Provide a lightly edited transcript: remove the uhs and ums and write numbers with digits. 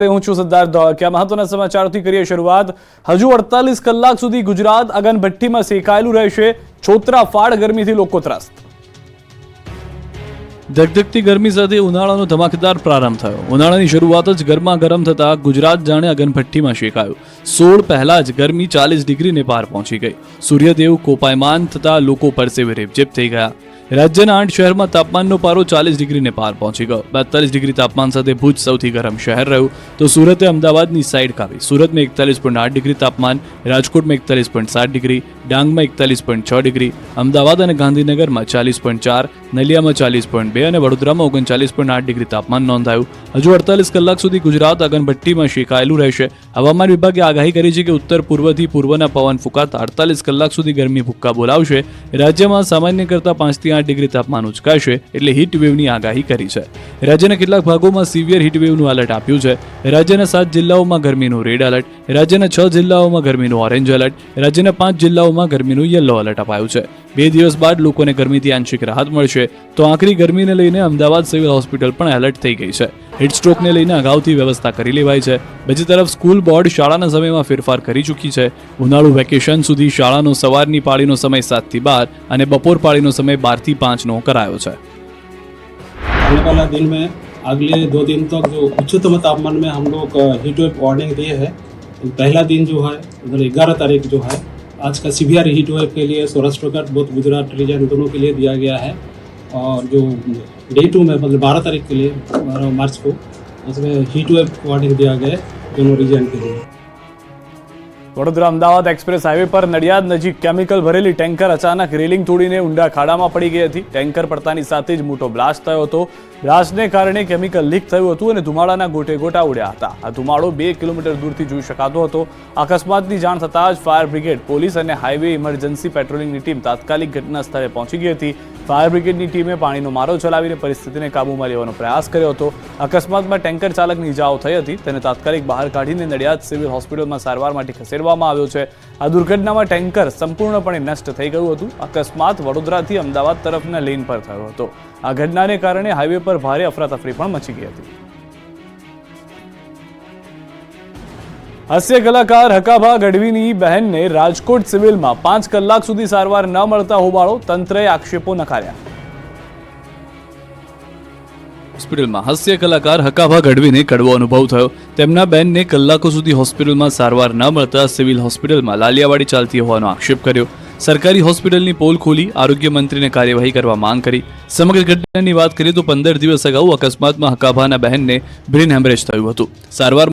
હું છું સિદ્ધાર્થ ધોળકિયા। મહત્વના સમાચારોથી કરીએ શરૂઆત। હજુ 48 કલાક સુધી ગુજરાત અગનભઠ્ઠીમાં શેકાયેલું રહેશે। છોતરાફાડ ગરમીથી લોકો ત્રસ્ત। ધગધગતી ગરમી સાથે ઉનાળાનો ધમાકેદાર પ્રારંભ થયો। ઉનાળાની શરૂઆત જ ગરમા ગરમ થતા ગુજરાત જાણે અગનભઠ્ઠીમાં શેકાયું। 16 પહેલા જ ગરમી 40 ડિગ્રીને પાર પહોંચી ગઈ। સૂર્યદેવ કોપાયમાન થતા લોકો પરસેવે રેબઝેબ થઈ ગયા। રાજ્યના 8 શહેરમાં તાપમાનનો પારો 40 ડિગ્રીને પાર પહોંચી ગયો। 42 ડિગ્રી તાપમાન સાથે ભુજ સૌથી ગરમ શહેર રહ્યું, તો સુરતે અમદાવાદની સાઈડ કાપી। સુરતમાં 41.8 ડિગ્રી તાપમાન, રાજકોટમાં 41.7 ડિગ્રી, ડાંગમાં 41.6 ડિગ્રી, અમદાવાદ અને ગાંધીનગરમાં 40.4, નલિયામાં 40.2 અને વડોદરામાં 39.8 ડિગ્રી તાપમાન નોંધાયું। હજુ 48 કલાક સુધી ગુજરાત અગનભઠ્ઠીમાં શેકાયેલું રહેશે। હવામાન વિભાગે આગાહી કરી છે કે ઉત્તર પૂર્વથી પૂર્વના પવન ફૂંકાતા 48 કલાક સુધી ગરમી ભૂક્કા બોલાવશે। રાજ્યમાં સામાન્ય કરતાં 5 થી 8 ડિગ્રી તાપમાન ઉચકાશે, એટલે હીટ વેવની આગાહી કરી છે। રાજ્યના કેટલાક ભાગોમાં સિવિયર હીટ વેવનું એલર્ટ આપ્યું છે। રાજ્યના 7 જિલ્લાઓમાં ગરમીનું રેડ એલર્ટ, રાજ્યના 6 જિલ્લાઓમાં ગરમીનું ઓરેન્જ એલર્ટ, રાજ્યના 5 જિલ્લાઓમાં ગરમીનું યલો એલર્ટ અપાયું છે। 2 દિવસ બાદ લોકોને ગરમીથી આંશિક રાહત મળશે, તો આખરી ગરમીને લઈને અમદાવાદ સિવિલ હોસ્પિટલ પણ એલર્ટ થઈ ગઈ છે। હીટ સ્ટ્રોકને લઈને અગાઉથી વ્યવસ્થા કરી લેવાઈ છે। બીજી તરફ સ્કૂલ બોર્ડ શાળાના સમયમાં ફેરફાર કરી ચૂકી છે। ઉનાળુ વેકેશન સુધી શાળાનો સવારની પાળીનો સમય 7 થી 12 અને બપોર પાળીનો સમય 12 થી 5 નો करायो है। आने वाला दिन में अगले 2 दिन तक जो उच्चतम तापमान में हम लोग हीट वेव वार्निंग दिए है। पहला दिन जो है 11 तारीख जो है आज का सीवियर हीट वेव के लिए सौराष्ट्र का बोथ गुजरात रीजन दोनों के लिए दिया गया है। और जो डे 2 में मतलब 12 तारीख के लिए 12 मार्च को उसमें हीट वेव वार्निंग दिया गया है दोनों रीजन के लिए। વડોદરા અમદાવાદ એક્સપ્રેસ હાઈવે પર નડિયાદ નજીક કેમિકલ ભરેલી ટેન્કર અચાનક રેલિંગ તોડીને ઊંડા ખાડામાં પડી ગઈ હતી। ટેન્કર પડતાની સાથે જ મોટો બ્લાસ્ટ થયો હતો। બ્લાસ્ટને કારણે કેમિકલ લીક થયું હતું અને ધુમાડાના ગોટે ગોટા ઉડ્યા હતા। આ ધુમાડો 2 કિલોમીટર દૂરથી જોઈ શકાતો હતો। અકસ્માતની જાણ થતાં જ ફાયર બ્રિગેડ, પોલીસ અને હાઈવે ઇમરજન્સી પેટ્રોલિંગની ટીમ તાત્કાલિક ઘટના સ્થળે પહોંચી ગઈ હતી। ફાયર બ્રિગેડની ટીમે પાણીનો મારો ચલાવીને પરિસ્થિતિને કાબૂમાં લેવાનો પ્રયાસ કર્યો હતો। અકસ્માતમાં ટેન્કર ચાલકની ઇજાઓ થઈ હતી, તેને તાત્કાલિક બહાર કાઢીને નડિયાદ સિવિલ હોસ્પિટલમાં સારવાર માટે ખસેડવામાં આવ્યો છે। આ દુર્ઘટનામાં ટેન્કર સંપૂર્ણપણે નષ્ટ થઈ ગયું હતું। અકસ્માત વડોદરાથી અમદાવાદ તરફના લેન પર થયો હતો। આ ઘટનાને કારણે હાઈવે પર ભારે અફરાતફરી પણ મચી ગઈ હતી। હાસ્ય કલાકાર હકાભા ગઢવીની બહેનને રાજકોટ સિવિલમાં 5 કલાક સુધી સારવાર ન મળતા હોબાળો, તંત્રએ આક્ષેપો નકાર્યા। હોસ્પિટલમાં હાસ્ય કલાકાર હકાભા ગઢવીને કડવો અનુભવ થયો। તેમના બહેનને કલાકો સુધી હોસ્પિટલમાં સારવાર ન મળતા સિવિલ હોસ્પિટલમાં લાલિયાવાડી ચાલતી હોવાનો આક્ષેપ કર્યો। સરકારી હોસ્પિટલની પોલ ખોલી આરોગ્ય મંત્રીને કાર્યવાહી કરવા માંગ કરી। સમગ્ર ઘટનાની વાત કરીએ તો 15 દિવસ અગાઉ અકસ્માતમાં હકાભાના બહેનને બ્રેન હેમરેજ થયું હતું। સારવાર